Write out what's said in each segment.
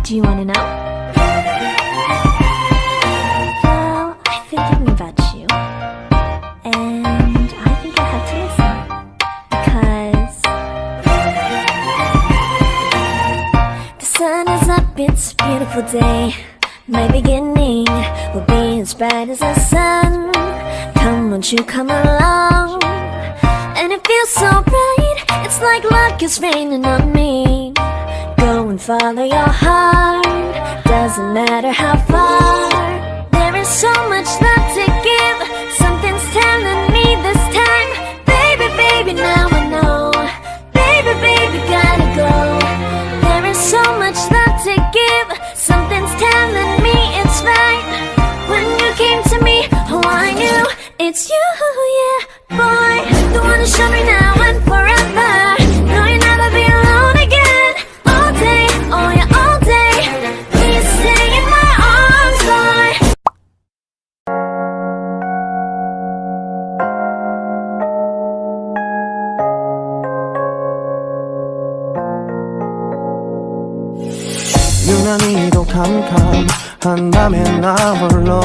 Do you wanna know? Well, I've been thinking about you, and I think I have to listen, because the sun is up, it's a beautiful day. My beginning will be as bright as the sun. Come, won't you come along? And it feels so bright, it's like luck is raining on me. Go and follow your heart, doesn't matter how far. There is so much love to give, something's telling me this time. Baby, baby, now I know. Baby, baby, gotta go. There is so much love to give, something's telling me it's right. When you came to me, oh I knew it's you, yeah, boy. The one to show me now and forever. No, you'll never be alone again. All day, oh yeah, all day. Please stay in my arms, boy. 유난히도 캄캄한 밤에 나 홀로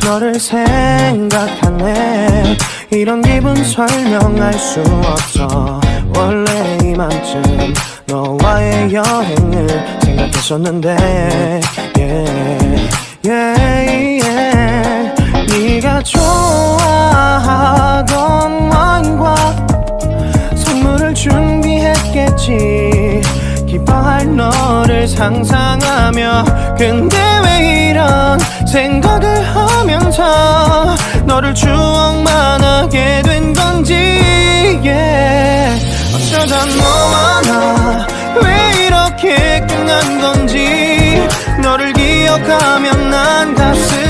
너를 생각하네. 이런 기분 설명할 수 없어. 원래 이맘쯤 너와의 여행을 생각했었는데 네가 좋아하던 와인과 선물을 준비했겠지. 기뻐할 너를 상상하며. 근데 왜 이런 생각을 하면서 너를 추억만 하게 된 건지. 어쩌다 너와 나 왜 이렇게 끝난 건지. 너를 기억하면 난 가슴